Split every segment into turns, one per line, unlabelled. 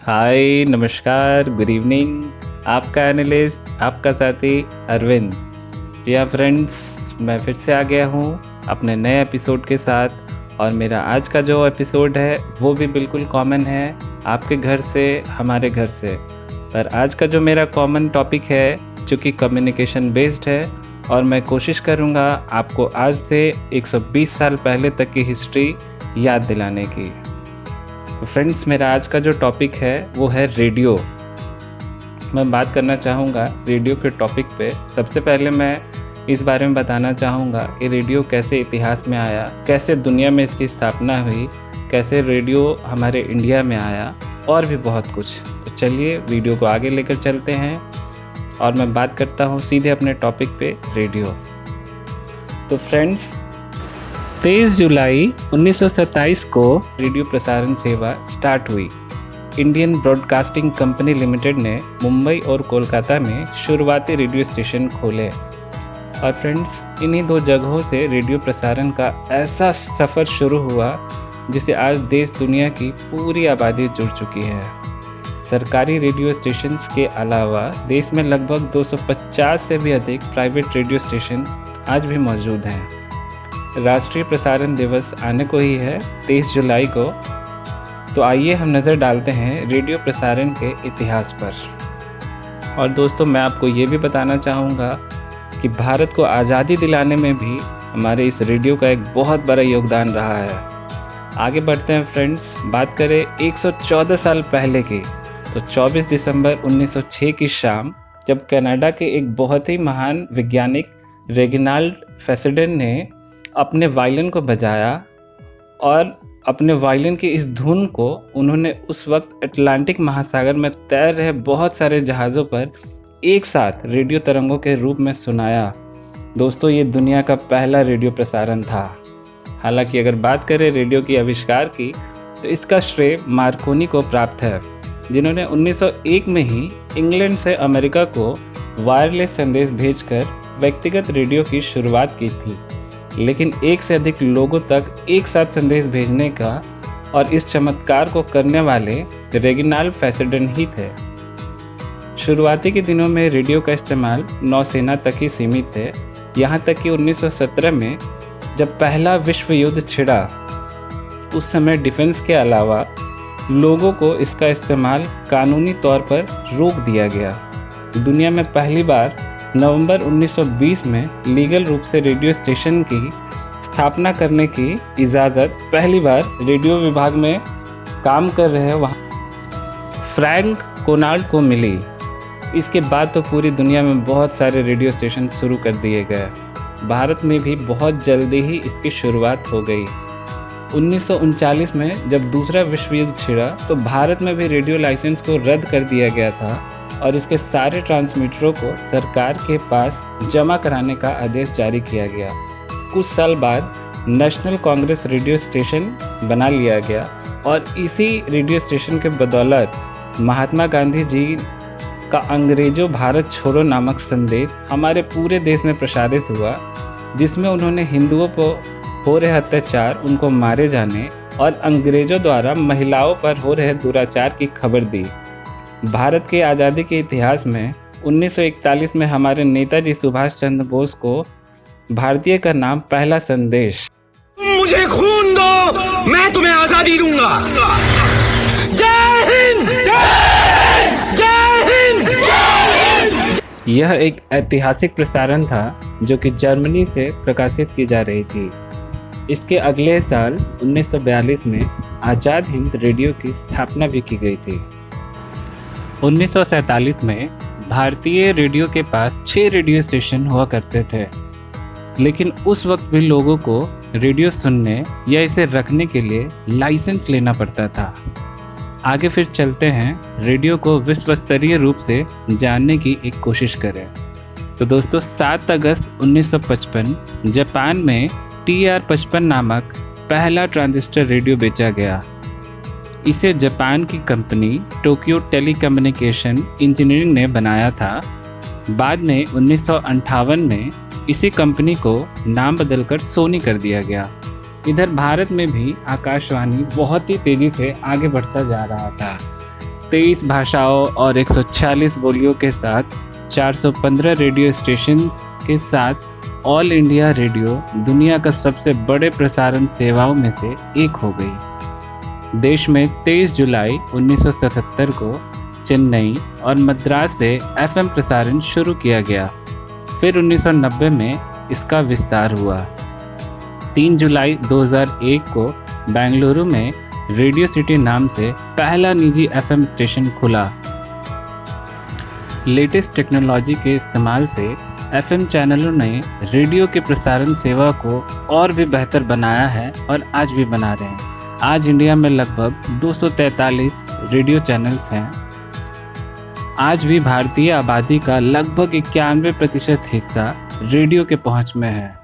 हाय, नमस्कार, good evening. आपका analyst, आपका साथी अरविंद। जी हाँ फ्रेंड्स, मैं फिर से आ गया हूँ अपने नए एपिसोड के साथ। और मेरा आज का जो एपिसोड है वो भी बिल्कुल कॉमन है, आपके घर से हमारे घर से। पर आज का जो मेरा कॉमन टॉपिक है जो कि कम्युनिकेशन बेस्ड है, और मैं कोशिश करूँगा आपको आज से 120 साल पहले तक की हिस्ट्री याद दिलाने की। तो फ्रेंड्स, मेरा आज का जो टॉपिक है वो है रेडियो। मैं बात करना चाहूँगा रेडियो के टॉपिक पे। सबसे पहले मैं इस बारे में बताना चाहूँगा कि रेडियो कैसे इतिहास में आया, कैसे दुनिया में इसकी स्थापना हुई, कैसे रेडियो हमारे इंडिया में आया, और भी बहुत कुछ। तो चलिए वीडियो को आगे लेकर चलते हैं और मैं बात करता हूँ सीधे अपने टॉपिक पे, रेडियो। तो फ्रेंड्स, 23 जुलाई 1927 को रेडियो प्रसारण सेवा स्टार्ट हुई। इंडियन ब्रॉडकास्टिंग कंपनी लिमिटेड ने मुंबई और कोलकाता में शुरुआती रेडियो स्टेशन खोले। और फ्रेंड्स, इन्हीं दो जगहों से रेडियो प्रसारण का ऐसा सफ़र शुरू हुआ जिसे आज देश दुनिया की पूरी आबादी जुड़ चुकी है। सरकारी रेडियो स्टेशंस के अलावा देश में लगभग 250 से भी अधिक प्राइवेट रेडियो स्टेशंस आज भी मौजूद हैं। राष्ट्रीय प्रसारण दिवस आने को ही है 23 जुलाई को। तो आइए हम नज़र डालते हैं रेडियो प्रसारण के इतिहास पर। और दोस्तों, मैं आपको ये भी बताना चाहूँगा कि भारत को आज़ादी दिलाने में भी हमारे इस रेडियो का एक बहुत बड़ा योगदान रहा है। आगे बढ़ते हैं फ्रेंड्स, बात करें 114 साल पहले की। तो 24 दिसंबर 1906 की शाम, जब कनाडा के एक बहुत ही महान वैज्ञानिक रेगिनाल्ड फेसेडेन ने अपने वायलिन को बजाया, और अपने वायलिन की इस धुन को उन्होंने उस वक्त अटलांटिक महासागर में तैर रहे बहुत सारे जहाज़ों पर एक साथ रेडियो तरंगों के रूप में सुनाया। दोस्तों, ये दुनिया का पहला रेडियो प्रसारण था। हालांकि अगर बात करें रेडियो की आविष्कार की, तो इसका श्रेय मार्कोनी को प्राप्त है, जिन्होंने 1901 में ही इंग्लैंड से अमेरिका को वायरलेस संदेश भेजकर व्यक्तिगत रेडियो की शुरुआत की थी। लेकिन एक से अधिक लोगों तक एक साथ संदेश भेजने का और इस चमत्कार को करने वाले रेगिनाल्ड फेसेडेन ही थे। शुरुआती के दिनों में रेडियो का इस्तेमाल नौसेना तक ही सीमित थे। यहाँ तक कि 1917 में जब पहला विश्व युद्ध छिड़ा, उस समय डिफेंस के अलावा लोगों को इसका इस्तेमाल कानूनी तौर पर रोक दिया गया। दुनिया में पहली बार नवंबर 1920 में लीगल रूप से रेडियो स्टेशन की स्थापना करने की इजाज़त पहली बार रेडियो विभाग में काम कर रहे वहाँ फ्रैंक कोनार्ड को मिली। इसके बाद तो पूरी दुनिया में बहुत सारे रेडियो स्टेशन शुरू कर दिए गए। भारत में भी बहुत जल्दी ही इसकी शुरुआत हो गई। 1939 में जब दूसरा विश्व युद्ध छिड़ा, तो भारत में भी रेडियो लाइसेंस को रद्द कर दिया गया था और इसके सारे ट्रांसमीटरों को सरकार के पास जमा कराने का आदेश जारी किया गया। कुछ साल बाद नेशनल कांग्रेस रेडियो स्टेशन बना लिया गया, और इसी रेडियो स्टेशन के बदौलत महात्मा गांधी जी का अंग्रेजों भारत छोड़ो नामक संदेश हमारे पूरे देश में प्रसारित हुआ, जिसमें उन्होंने हिंदुओं पर हो रहे अत्याचार, उनको मारे जाने और अंग्रेजों द्वारा महिलाओं पर हो रहे दुराचार की खबर दी। भारत के आज़ादी के इतिहास में 1941 में हमारे नेताजी सुभाष चंद्र बोस को भारतीय का नाम पहला संदेश,
मुझे खून दो, मैं तुम्हें आजादी दूंगा। जय हिंद, जय हिंद, जय हिंद।
यह एक ऐतिहासिक प्रसारण था जो कि जर्मनी से प्रकाशित की जा रही थी। इसके अगले साल 1942 में आज़ाद हिंद रेडियो की स्थापना भी की गई थी। 1947 में भारतीय रेडियो के पास 6 रेडियो स्टेशन हुआ करते थे, लेकिन उस वक्त भी लोगों को रेडियो सुनने या इसे रखने के लिए लाइसेंस लेना पड़ता था। आगे फिर चलते हैं, रेडियो को विश्व स्तरीय रूप से जानने की एक कोशिश करें। तो दोस्तों, 7 अगस्त 1955 जापान में TR-55 नामक पहला ट्रांजिस्टर रेडियो बेचा गया। इसे जापान की कंपनी टोक्यो टेलीकम्युनिकेशन इंजीनियरिंग ने बनाया था। बाद में 1958 में इसी कंपनी को नाम बदलकर सोनी कर दिया गया। इधर भारत में भी आकाशवाणी बहुत ही तेज़ी से आगे बढ़ता जा रहा था। 23 भाषाओं और 146 बोलियों के साथ 415 रेडियो स्टेशंस के साथ ऑल इंडिया रेडियो दुनिया का सबसे बड़े प्रसारण सेवाओं में से एक हो गई। देश में 23 जुलाई 1977 को चेन्नई और मद्रास से एफएम प्रसारण शुरू किया गया। फिर 1990 में इसका विस्तार हुआ। 3 जुलाई 2001 को बेंगलुरु में रेडियो सिटी नाम से पहला निजी एफएम स्टेशन खुला। लेटेस्ट टेक्नोलॉजी के इस्तेमाल से एफएम चैनलों ने रेडियो के प्रसारण सेवा को और भी बेहतर बनाया है और आज भी बना रहे हैं। आज इंडिया में लगभग 243 रेडियो चैनल्स हैं। आज भी भारतीय आबादी का लगभग 91% हिस्सा रेडियो के पहुंच में है।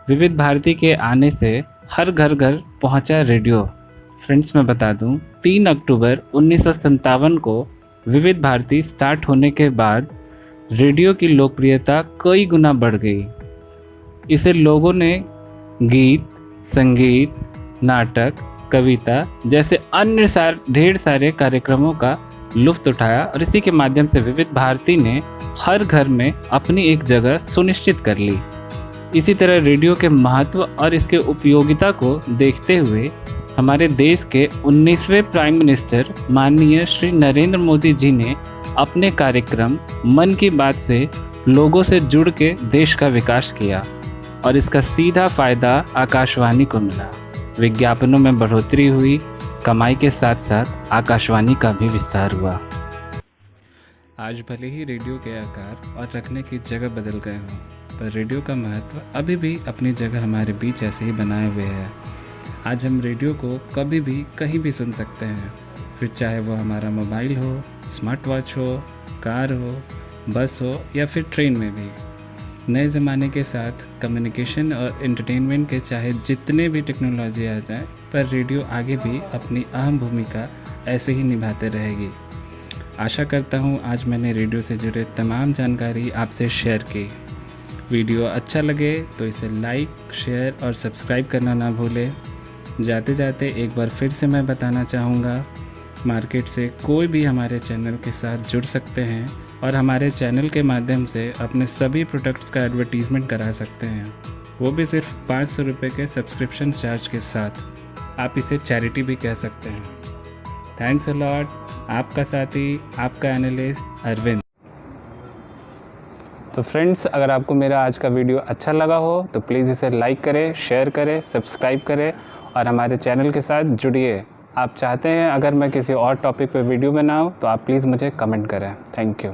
विविध भारती के आने से हर घर घर पहुंचा रेडियो। फ्रेंड्स, मैं बता दूं, 3 अक्टूबर 1957 को विविध भारती स्टार्ट होने के बाद रेडियो की लोकप्रियता कई गुना बढ़ गई। इसे लोगों ने गीत, संगीत, नाटक, कविता जैसे अन्य ढेर सारे कार्यक्रमों का लुत्फ उठाया और इसी के माध्यम से विविध भारती ने हर घर में अपनी एक जगह सुनिश्चित कर ली। इसी तरह रेडियो के महत्व और इसके उपयोगिता को देखते हुए हमारे देश के 19वें प्राइम मिनिस्टर माननीय श्री नरेंद्र मोदी जी ने अपने कार्यक्रम मन की बात से लोगों से जुड़ के देश का विकास किया और इसका सीधा फायदा आकाशवाणी को मिला। विज्ञापनों में बढ़ोतरी हुई, कमाई के साथ साथ आकाशवाणी का भी विस्तार हुआ। आज भले ही रेडियो के आकार और रखने की जगह बदल गए हों, पर रेडियो का महत्व अभी भी अपनी जगह हमारे बीच ऐसे ही बनाए हुए है। आज हम रेडियो को कभी भी कहीं भी सुन सकते हैं, फिर चाहे वो हमारा मोबाइल हो, स्मार्ट वॉच हो, कार हो, बस हो या फिर ट्रेन में भी। नए ज़माने के साथ कम्युनिकेशन और एंटरटेनमेंट के चाहे जितने भी टेक्नोलॉजी आ जाए, पर रेडियो आगे भी अपनी अहम भूमिका ऐसे ही निभाते रहेगी। आशा करता हूँ आज मैंने रेडियो से जुड़े तमाम जानकारी आपसे शेयर की। वीडियो अच्छा लगे तो इसे लाइक, शेयर और सब्सक्राइब करना ना भूलें। जाते जाते एक बार फिर से मैं बताना चाहूँगा, मार्केट से कोई भी हमारे चैनल के साथ जुड़ सकते हैं और हमारे चैनल के माध्यम से अपने सभी प्रोडक्ट्स का एडवर्टीज़मेंट करा सकते हैं, वो भी सिर्फ 500 रुपये के सब्सक्रिप्शन चार्ज के साथ। आप इसे चैरिटी भी कह सकते हैं। Thanks a lot. आपका साथी, आपका एनालिस्ट अरविंद। तो फ्रेंड्स, अगर आपको मेरा आज का वीडियो अच्छा लगा हो तो प्लीज़ इसे लाइक करें, शेयर करें, सब्सक्राइब करें और हमारे चैनल के साथ जुड़िए। आप चाहते हैं अगर मैं किसी और टॉपिक पर वीडियो बनाऊं तो आप प्लीज़ मुझे कमेंट करें। Thank you.